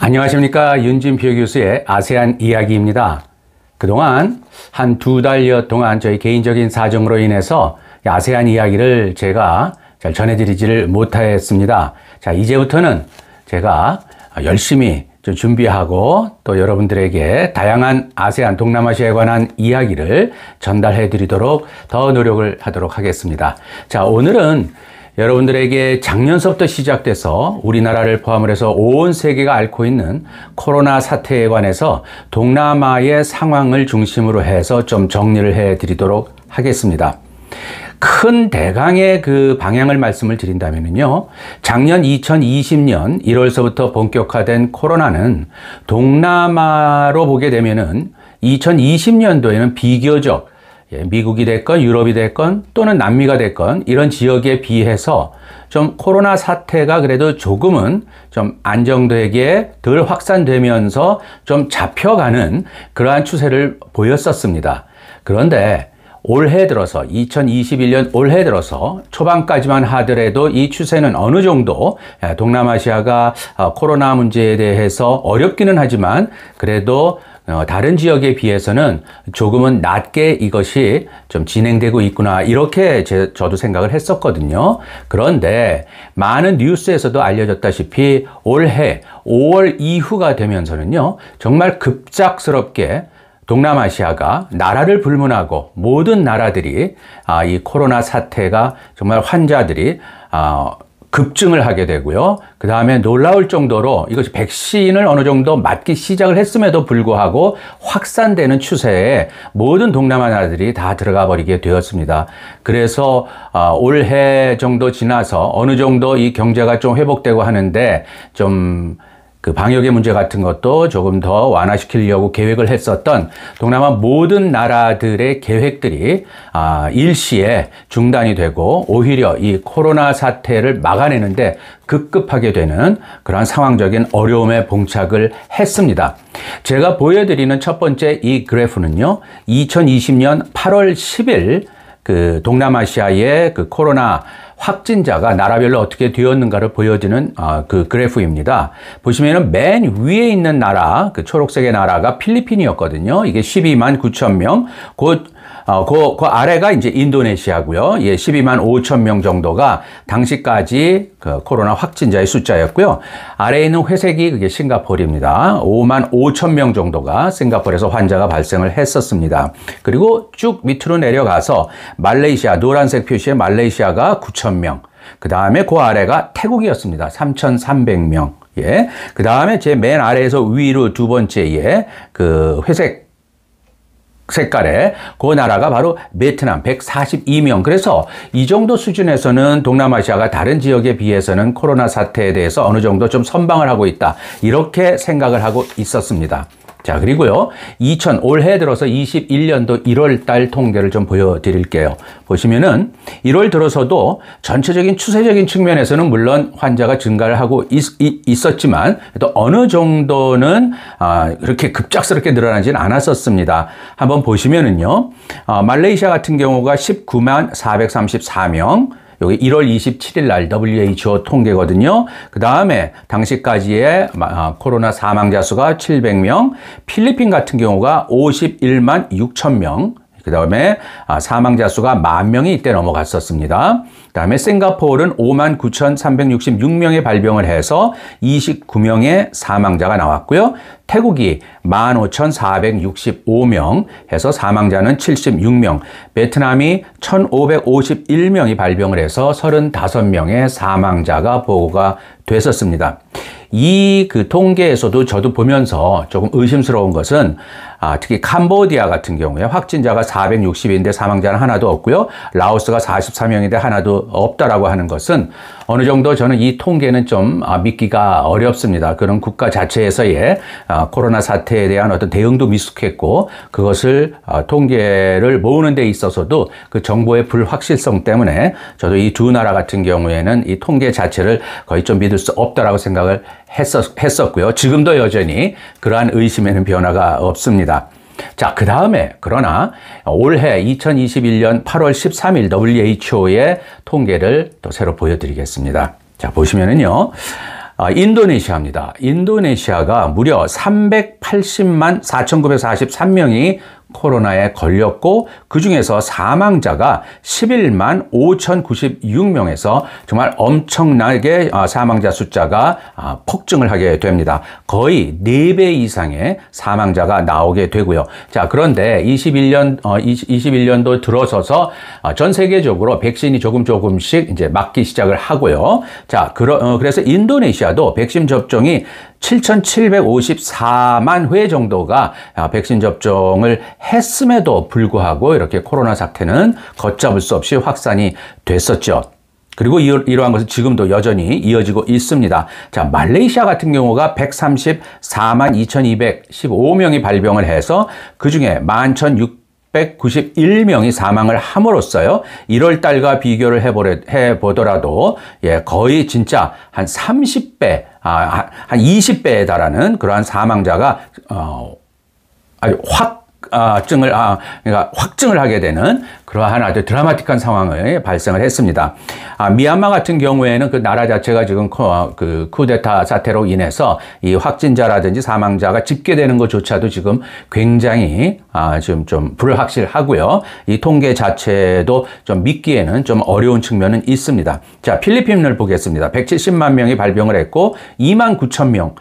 안녕하십니까. 윤진표 교수의 아세안 이야기입니다. 그동안 한 2달여 동안 저희 개인적인 사정으로 인해서 아세안 이야기를 제가 잘 전해드리지를 못했습니다. 자, 이제부터는 제가 열심히 좀 준비하고 또 여러분들에게 다양한 아세안 동남아시아에 관한 이야기를 전달해 드리도록 더 노력을 하도록 하겠습니다. 자, 오늘은 여러분들에게 작년서부터 시작돼서 우리나라를 포함을 해서 온 세계가 앓고 있는 코로나 사태에 관해서 동남아의 상황을 중심으로 해서 좀 정리를 해 드리도록 하겠습니다. 큰 대강의 그 방향을 말씀을 드린다면요. 작년 2020년 1월서부터 본격화된 코로나는 동남아로 보게 되면은 2020년도에는 비교적 미국이 됐건 유럽이 됐건 또는 남미가 됐건 이런 지역에 비해서 좀 코로나 사태가 그래도 조금은 좀 안정되게 덜 확산되면서 좀 잡혀가는 그러한 추세를 보였었습니다. 그런데 올해 들어서 2021년 올해 들어서 초반까지만 하더라도 이 추세는 어느 정도 동남아시아가 코로나 문제에 대해서 어렵기는 하지만 그래도 다른 지역에 비해서는 조금은 낮게 이것이 좀 진행되고 있구나 이렇게 저도 생각을 했었거든요. 그런데 많은 뉴스에서도 알려졌다시피 올해 5월 이후가 되면서는요 정말 급작스럽게 동남아시아가 나라를 불문하고 모든 나라들이 이 코로나 사태가 정말 환자들이 급증을 하게 되고요. 그 다음에 놀라울 정도로 이것이 백신을 어느 정도 맞기 시작을 했음에도 불구하고 확산되는 추세에 모든 동남아 나라들이 다 들어가 버리게 되었습니다. 그래서 올해 정도 지나서 어느 정도 이 경제가 좀 회복되고 하는데 좀 그 방역의 문제 같은 것도 조금 더 완화시키려고 계획을 했었던 동남아 모든 나라들의 계획들이 일시에 중단이 되고 오히려 이 코로나 사태를 막아내는데 급급하게 되는 그러한 상황적인 어려움에 봉착을 했습니다. 제가 보여드리는 첫 번째 이 그래프는요, 2020년 8월 10일 그 동남아시아의 그 코로나 확진자가 나라별로 어떻게 되었는가를 보여주는 그 그래프입니다. 보시면은 맨 위에 있는 나라, 그 초록색의 나라가 필리핀이었거든요. 이게 12만 9천 명. 그 아래가 이제 인도네시아고요. 예, 12만 5천 명 정도가 당시까지 그 코로나 확진자의 숫자였고요. 아래에 있는 회색이 그게 싱가포르입니다. 5만 5천 명 정도가 싱가포르에서 환자가 발생을 했었습니다. 그리고 쭉 밑으로 내려가서 말레이시아, 노란색 표시의 말레이시아가 9천 명. 그 다음에 그 아래가 태국이었습니다. 3,300명. 예. 그 다음에 제 맨 아래에서 위로 두 번째에 그 회색 색깔의 그 나라가 바로 베트남 142명. 그래서 이 정도 수준에서는 동남아시아가 다른 지역에 비해서는 코로나 사태에 대해서 어느 정도 좀 선방을 하고 있다. 이렇게 생각을 하고 있었습니다. 자, 그리고요. 올해 들어서 21년도 1월 달 통계를 좀 보여드릴게요. 보시면은 1월 들어서도 전체적인 추세적인 측면에서는 물론 환자가 증가를 하고 있었지만 또 어느 정도는 그렇게 급작스럽게 늘어나지는 않았었습니다. 한번 보시면은요. 말레이시아 같은 경우가 19만 434명. 여기 1월 27일 날 WHO 통계거든요. 그 다음에 당시까지의 코로나 사망자 수가 700명, 필리핀 같은 경우가 51만 6천 명, 그 다음에 사망자 수가 10,000명이 이때 넘어갔었습니다. 그 다음에 싱가포르는 59,366명의 발병을 해서 29명의 사망자가 나왔고요. 태국이 15,465명 해서 사망자는 76명, 베트남이 1,551명이 발병을 해서 35명의 사망자가 보고가 됐었습니다. 이 그 통계에서도 저도 보면서 조금 의심스러운 것은 특히 캄보디아 같은 경우에 확진자가 460인데 사망자는 하나도 없고요. 라오스가 44명인데 하나도 없다라고 하는 것은 어느 정도 저는 이 통계는 좀 믿기가 어렵습니다. 그런 국가 자체에서의 코로나 사태에 대한 어떤 대응도 미숙했고 그것을 통계를 모으는 데 있어서도 그 정보의 불확실성 때문에 저도 이 두 나라 같은 경우에는 이 통계 자체를 거의 좀 믿을 수 없다라고 생각을 했었고요. 지금도 여전히 그러한 의심에는 변화가 없습니다. 자, 그 다음에 그러나 올해 2021년 8월 13일 WHO의 통계를 또 새로 보여드리겠습니다. 자, 보시면은요. 인도네시아입니다. 인도네시아가 무려 380만 4,943명이 코로나에 걸렸고 그중에서 사망자가 11만 5,096명에서 정말 엄청나게 사망자 숫자가 폭증을 하게 됩니다. 거의 4배 이상의 사망자가 나오게 되고요. 자, 그런데 21년도 들어서서 전 세계적으로 백신이 조금씩 이제 맞기 시작을 하고요. 자, 그래서 인도네시아도 백신 접종이 7,754만 회 정도가 백신 접종을 했음에도 불구하고 이렇게 코로나 사태는 걷잡을 수 없이 확산이 됐었죠. 그리고 이러한 것은 지금도 여전히 이어지고 있습니다. 자, 말레이시아 같은 경우가 134만 2,215명이 발병을 해서 그중에 11,691명이 사망을 함으로써요. 1월 달과 비교를 해보더라도 거의 진짜 한 30배, 한 20배에 달하는 그러한 사망자가 아주 확증을 하게 되는 그러한 아주 드라마틱한 상황이 발생을 했습니다. 미얀마 같은 경우에는 그 나라 자체가 지금 그 쿠데타 사태로 인해서 이 확진자라든지 사망자가 집계되는 것조차도 지금 굉장히 지금 좀 불확실하고요. 이 통계 자체도 좀 믿기에는 좀 어려운 측면은 있습니다. 자, 필리핀을 보겠습니다. 170만 명이 발병을 했고 2만 9천 명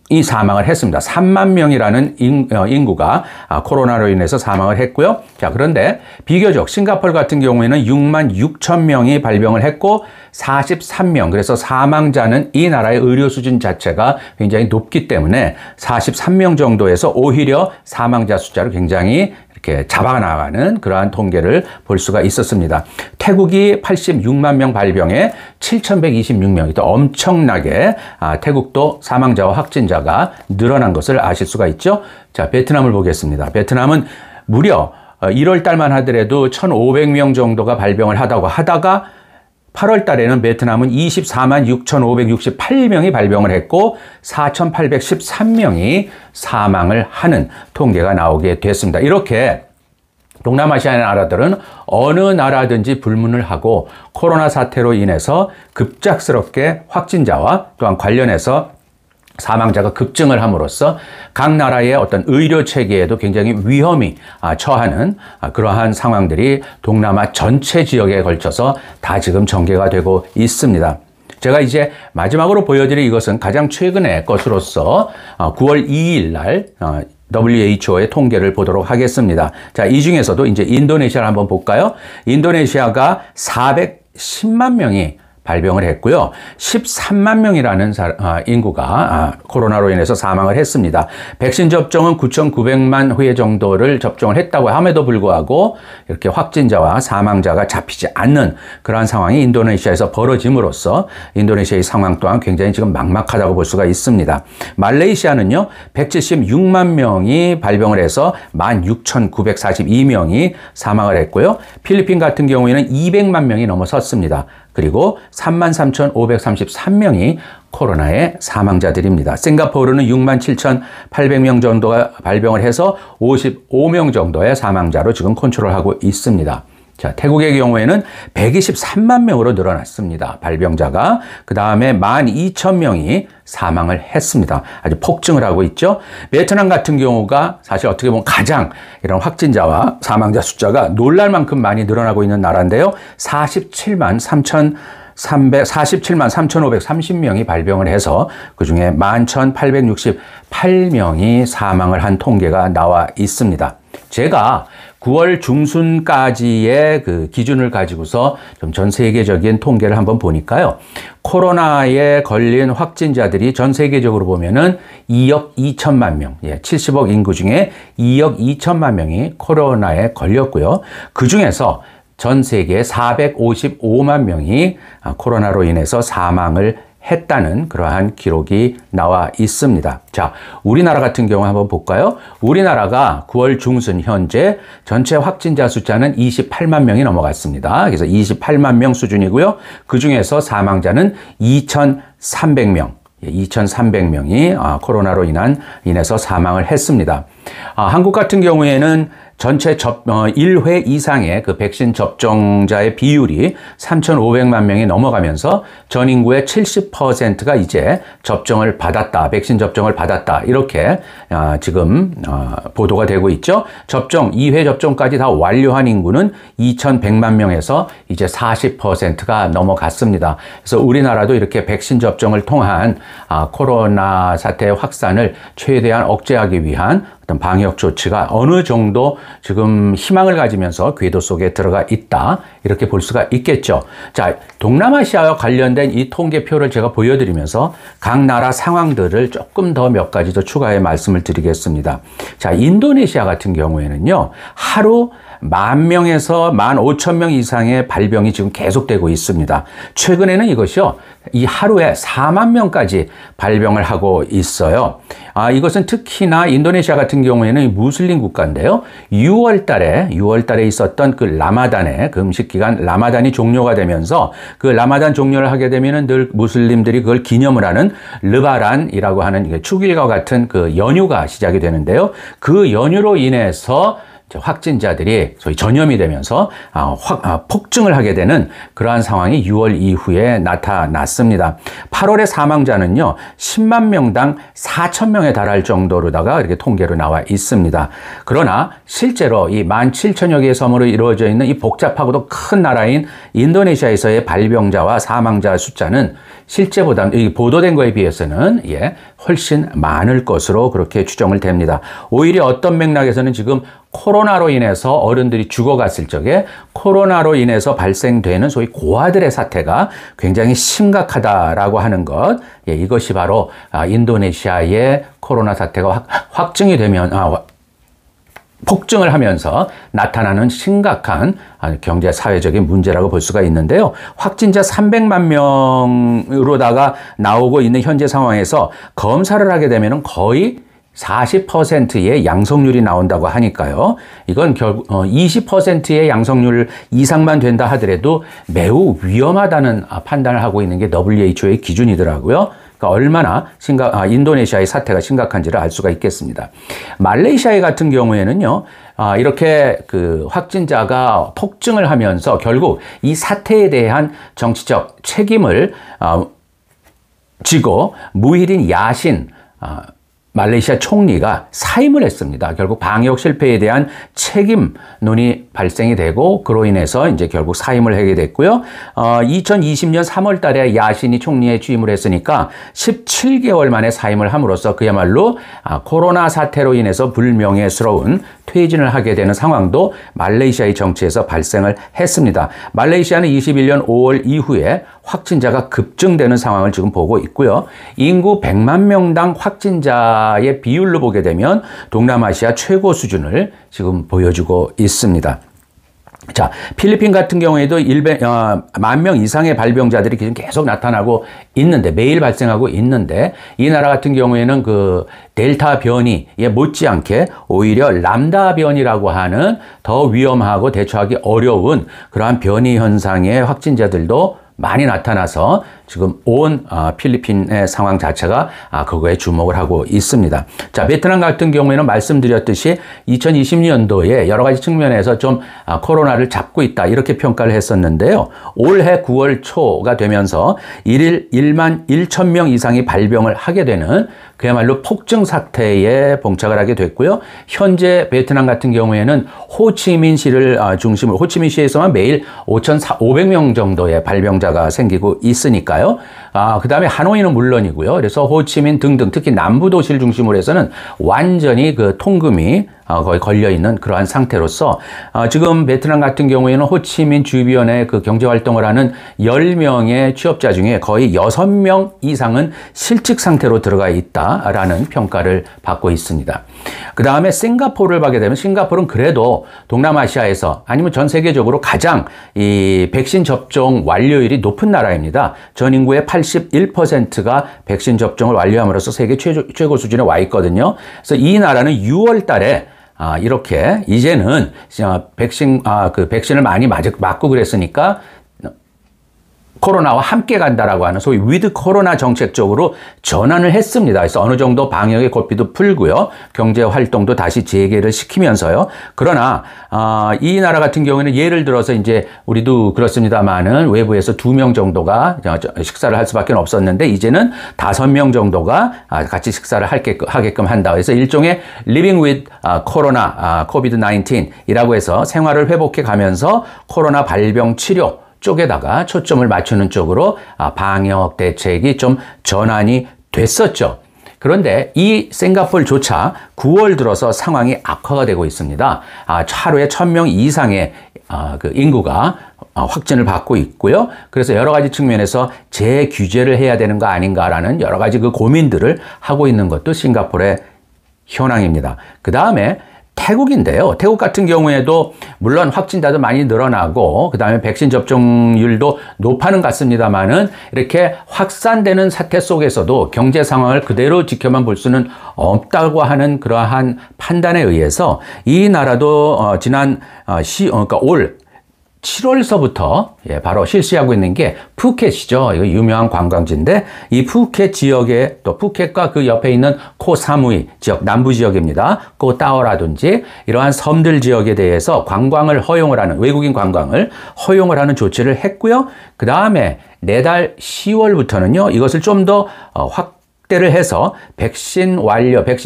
이 사망을 했습니다. 3만 명이라는 인구가 코로나로 인해서 사망을 했고요. 자, 그런데 비교적 싱가포르 같은 경우에는 6만 6천 명이 발병을 했고 43명, 그래서 사망자는 이 나라의 의료 수준 자체가 굉장히 높기 때문에 43명 정도에서 오히려 사망자 숫자를 굉장히 이렇게 잡아나가는 그러한 통계를 볼 수가 있었습니다. 태국이 86만 명 발병에 7,126명이 또 엄청나게 태국도 사망자와 확진자가 늘어난 것을 아실 수가 있죠. 자, 베트남을 보겠습니다. 베트남은 무려 1월 달만 하더라도 1,500명 정도가 발병을 하다가 8월 달에는 베트남은 24만 6,568명이 발병을 했고 4,813명이 사망을 하는 통계가 나오게 됐습니다. 이렇게 동남아시아 나라들은 어느 나라든지 불문을 하고 코로나 사태로 인해서 급작스럽게 확진자와 또한 관련해서 사망자가 급증을 함으로써 각 나라의 어떤 의료 체계에도 굉장히 위험이 처하는 그러한 상황들이 동남아 전체 지역에 걸쳐서 다 지금 전개가 되고 있습니다. 제가 이제 마지막으로 보여드릴 이것은 가장 최근의 것으로서 9월 2일 날 WHO의 통계를 보도록 하겠습니다. 자, 이 중에서도 이제 인도네시아를 한번 볼까요? 인도네시아가 410만 명이 발병을 했고요. 13만 명이라는 인구가 코로나로 인해서 사망을 했습니다. 백신 접종은 9,900만 회 정도를 접종을 했다고 함에도 불구하고 이렇게 확진자와 사망자가 잡히지 않는 그러한 상황이 인도네시아에서 벌어짐으로써 인도네시아의 상황 또한 굉장히 지금 막막하다고 볼 수가 있습니다. 말레이시아는요, 176만 명이 발병을 해서 16,942명이 사망을 했고요. 필리핀 같은 경우에는 200만 명이 넘어섰습니다. 그리고 33,533명이 코로나의 사망자들입니다. 싱가포르는 67,800명 정도가 발병을 해서 55명 정도의 사망자로 지금 컨트롤하고 있습니다. 자, 태국의 경우에는 123만 명으로 늘어났습니다. 발병자가. 그 다음에 12,000명이 사망을 했습니다. 아주 폭증을 하고 있죠. 베트남 같은 경우가 사실 어떻게 보면 가장 이런 확진자와 사망자 숫자가 놀랄 만큼 많이 늘어나고 있는 나라인데요. 47만 3,530명이 발병을 해서 그중에 11,868명이 사망을 한 통계가 나와 있습니다. 제가 9월 중순까지의 그 기준을 가지고서 좀 전 세계적인 통계를 한번 보니까요. 코로나에 걸린 확진자들이 전 세계적으로 보면은 2억 2천만 명, 70억 인구 중에 2억 2천만 명이 코로나에 걸렸고요. 그 중에서 전 세계 455만 명이 코로나로 인해서 사망을 했다는 그러한 기록이 나와 있습니다. 자, 우리나라 같은 경우 한번 볼까요? 우리나라가 9월 중순 현재 전체 확진자 숫자는 28만 명이 넘어갔습니다. 그래서 28만 명 수준이고요. 그 중에서 사망자는 2,300명, 2,300명이 코로나로 인해서 사망을 했습니다. 한국 같은 경우에는 전체 1회 이상의 그 백신 접종자의 비율이 3,500만 명이 넘어가면서 전 인구의 70%가 이제 접종을 받았다, 백신 접종을 받았다, 이렇게 지금 보도가 되고 있죠. 2회 접종까지 다 완료한 인구는 2,100만 명에서 이제 40%가 넘어갔습니다. 그래서 우리나라도 이렇게 백신 접종을 통한 코로나 사태의 확산을 최대한 억제하기 위한 어떤 방역 조치가 어느 정도 지금 희망을 가지면서 궤도 속에 들어가 있다, 이렇게 볼 수가 있겠죠. 자, 동남아시아와 관련된 이 통계표를 제가 보여드리면서 각 나라 상황들을 조금 더 몇 가지 더 추가해 말씀을 드리겠습니다. 자, 인도네시아 같은 경우에는요, 하루 10,000명에서 15,000명 이상의 발병이 지금 계속되고 있습니다. 최근에는 이것이요, 이 하루에 40,000명까지 발병을 하고 있어요. 이것은 특히나 인도네시아 같은 경우에는 무슬림 국가인데요. 6월 달에 있었던 그 라마단의 그 음식 기간 라마단이 종료가 되면서 그 라마단 종료를 하게 되면은 늘 무슬림들이 그걸 기념을 하는 르바란이라고 하는 축일과 같은 그 연휴가 시작이 되는데요. 그 연휴로 인해서 확진자들이 소위 전염이 되면서 폭증을 하게 되는 그러한 상황이 6월 이후에 나타났습니다. 8월의 사망자는요, 10만 명당 4,000명에 달할 정도로다가 이렇게 통계로 나와 있습니다. 그러나 실제로 이 17,000여 개의 섬으로 이루어져 있는 이 복잡하고도 큰 나라인 인도네시아에서의 발병자와 사망자 숫자는 실제보다 보도된 거에 비해서는 훨씬 많을 것으로 그렇게 추정을 됩니다. 오히려 어떤 맥락에서는 지금 코로나로 인해서 어른들이 죽어갔을 적에 코로나로 인해서 발생되는 소위 고아들의 사태가 굉장히 심각하다라고 하는 것, 이것이 바로 인도네시아의 코로나 사태가 확증이 되면 폭증을 하면서 나타나는 심각한 경제 사회적인 문제라고 볼 수가 있는데요. 확진자 300만 명으로다가 나오고 있는 현재 상황에서 검사를 하게 되면 거의 40%의 양성률이 나온다고 하니까요. 이건 결국 20%의 양성률 이상만 된다 하더라도 매우 위험하다는 판단을 하고 있는 게 WHO의 기준이더라고요. 그러니까 얼마나 인도네시아의 사태가 심각한지를 알 수가 있겠습니다. 말레이시아 같은 경우에는요, 이렇게 그 확진자가 폭증을 하면서 결국 이 사태에 대한 정치적 책임을 지고 무힐인 야신 말레이시아 총리가 사임을 했습니다. 결국 방역 실패에 대한 책임론이 발생이 되고 그로 인해서 이제 결국 사임을 하게 됐고요. 2020년 3월 달에 야신이 총리에 취임을 했으니까 17개월 만에 사임을 함으로써 그야말로 코로나 사태로 인해서 불명예스러운 퇴진을 하게 되는 상황도 말레이시아의 정치에서 발생을 했습니다. 말레이시아는 21년 5월 이후에 확진자가 급증되는 상황을 지금 보고 있고요. 인구 100만 명당 확진자의 비율로 보게 되면 동남아시아 최고 수준을 지금 보여주고 있습니다. 자, 필리핀 같은 경우에도 10,000명 이상의 발병자들이 지금 계속 나타나고 있는데, 매일 발생하고 있는데, 이 나라 같은 경우에는 그 델타 변이에 못지않게 오히려 람다 변이라고 하는 더 위험하고 대처하기 어려운 그러한 변이 현상의 확진자들도 많이 나타나서 지금 온 필리핀의 상황 자체가 그거에 주목을 하고 있습니다. 자, 베트남 같은 경우에는 말씀드렸듯이 2020년도에 여러 가지 측면에서 좀 코로나를 잡고 있다, 이렇게 평가를 했었는데요. 올해 9월 초가 되면서 1만 1천 이상이 발병을 하게 되는 그야말로 폭증 사태에 봉착을 하게 됐고요. 현재 베트남 같은 경우에는 호치민시를 중심으로 호치민시에서만 매일 5,500명 정도의 발병자가 생기고 있으니까요. 그 다음에 하노이는 물론이고요. 그래서 호치민 등등 특히 남부 도시를 중심으로 해서는 완전히 그 통금이 거의 걸려있는 그러한 상태로서 지금 베트남 같은 경우에는 호치민 주변에 그 경제활동을 하는 10명의 취업자 중에 거의 6명 이상은 실직 상태로 들어가 있다라는 평가를 받고 있습니다. 그 다음에 싱가포르를 보게 되면 싱가포르는 그래도 동남아시아에서 아니면 전 세계적으로 가장 이 백신 접종 완료율이 높은 나라입니다. 전 인구의 81%가 백신 접종을 완료함으로써 세계 최고 수준에 와 있거든요. 그래서 이 나라는 6월 달에 이렇게 이제는 백신을 많이 맞고 그랬으니까 코로나와 함께 간다라고 하는 소위 위드 코로나 정책 쪽으로 전환을 했습니다. 그래서 어느 정도 방역의 고삐도 풀고요. 경제 활동도 다시 재개를 시키면서요. 그러나 이 나라 같은 경우에는 예를 들어서 이제 우리도 그렇습니다만은 외부에서 2명 정도가 식사를 할 수밖에 없었는데 이제는 5명 정도가 같이 식사를 하게끔 한다. 그래서 일종의 living with 코로나, COVID-19이라고 해서 생활을 회복해 가면서 코로나 발병 치료 쪽에다가 초점을 맞추는 쪽으로 방역 대책이 좀 전환이 됐었죠. 그런데 이 싱가포르조차 9월 들어서 상황이 악화가 되고 있습니다. 하루에 1000명 이상의 그 인구가 확진을 받고 있고요. 그래서 여러 가지 측면에서 재규제를 해야 되는 거 아닌가라는 여러 가지 그 고민들을 하고 있는 것도 싱가포르의 현황입니다. 그 다음에 태국인데요. 태국 같은 경우에도 물론 확진자도 많이 늘어나고 그다음에 백신 접종률도 높아는 같습니다만은 이렇게 확산되는 사태 속에서도 경제 상황을 그대로 지켜만 볼 수는 없다고 하는 그러한 판단에 의해서 이 나라도 지난 그러니까 올 7월서부터 바로 실시하고 있는 게 푸켓이죠. 이거 유명한 관광지인데 이 푸켓 지역에 또 푸켓과 그 옆에 있는 코사무이 지역 남부 지역입니다. 코타오라든지 이러한 섬들 지역에 대해서 관광을 허용을 하는 외국인 관광을 허용을 하는 조치를 했고요. 그 다음에 내달 10월부터는요. 이것을 좀 더 확대를 해서 백신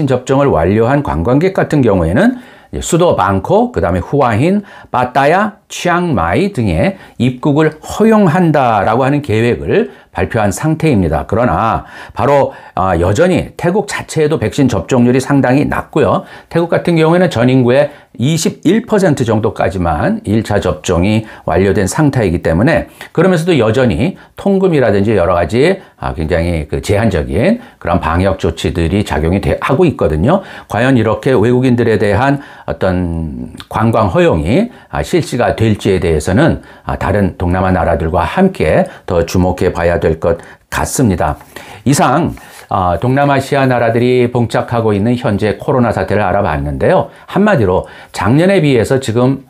접종을 완료한 관광객 같은 경우에는 수도 방콕, 그 다음에 후아힌, 파타야, 치앙마이 등의 입국을 허용한다라고 하는 계획을 발표한 상태입니다. 그러나 바로 여전히 태국 자체에도 백신 접종률이 상당히 낮고요. 태국 같은 경우에는 전 인구의 21% 정도까지만 1차 접종이 완료된 상태이기 때문에 그러면서도 여전히 통금이라든지 여러 가지 굉장히 그 제한적인 그런 방역 조치들이 작용이 하고 있거든요. 과연 이렇게 외국인들에 대한 어떤 관광 허용이 실시가 될지에 대해서는 다른 동남아 나라들과 함께 더 주목해 봐야 될 것 같습니다. 이상 동남아시아 나라들이 봉착하고 있는 현재 코로나 사태를 알아봤는데요. 한마디로 작년에 비해서 지금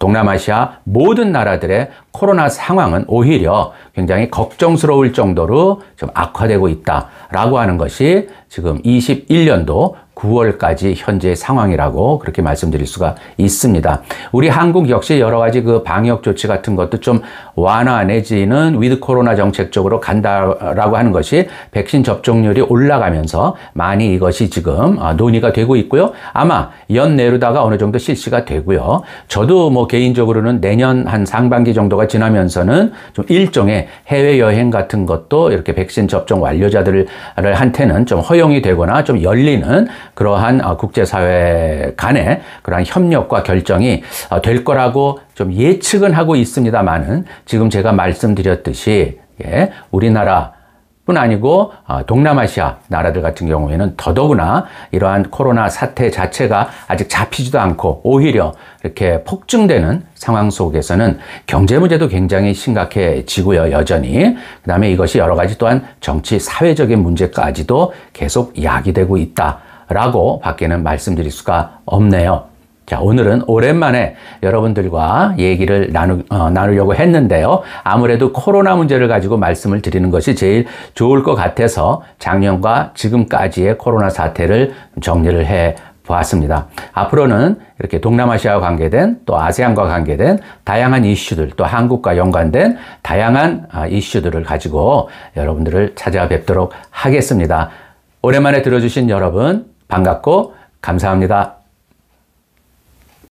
동남아시아 모든 나라들의 코로나 상황은 오히려 굉장히 걱정스러울 정도로 좀 악화되고 있다라고 하는 것이 지금 21년도 9월까지 현재 상황이라고 그렇게 말씀드릴 수가 있습니다. 우리 한국 역시 여러 가지 그 방역 조치 같은 것도 좀 완화 내지는 위드 코로나 정책 쪽으로 간다라고 하는 것이 백신 접종률이 올라가면서 많이 이것이 지금 논의가 되고 있고요. 아마 연내로다가 어느 정도 실시가 되고요. 저도 뭐 개인적으로는 내년 한 상반기 정도가 지나면서는 좀 일종의 해외여행 같은 것도 이렇게 백신 접종 완료자들한테는 좀 허용이 되거나 좀 열리는 그러한 국제사회 간의 그러한 협력과 결정이 될 거라고 좀 예측은 하고 있습니다만은 지금 제가 말씀드렸듯이 우리나라뿐 아니고 동남아시아 나라들 같은 경우에는 더더구나 이러한 코로나 사태 자체가 아직 잡히지도 않고 오히려 이렇게 폭증되는 상황 속에서는 경제 문제도 굉장히 심각해지고요, 여전히. 그 다음에 이것이 여러 가지 또한 정치, 사회적인 문제까지도 계속 야기되고 있다. 라고 밖에는 말씀드릴 수가 없네요. 자, 오늘은 오랜만에 여러분들과 얘기를 나누려고 했는데요. 아무래도 코로나 문제를 가지고 말씀을 드리는 것이 제일 좋을 것 같아서 작년과 지금까지의 코로나 사태를 정리를 해 보았습니다. 앞으로는 이렇게 동남아시아와 관계된 또 아세안과 관계된 다양한 이슈들 또 한국과 연관된 다양한 이슈들을 가지고 여러분들을 찾아뵙도록 하겠습니다. 오랜만에 들어주신 여러분 반갑고 감사합니다.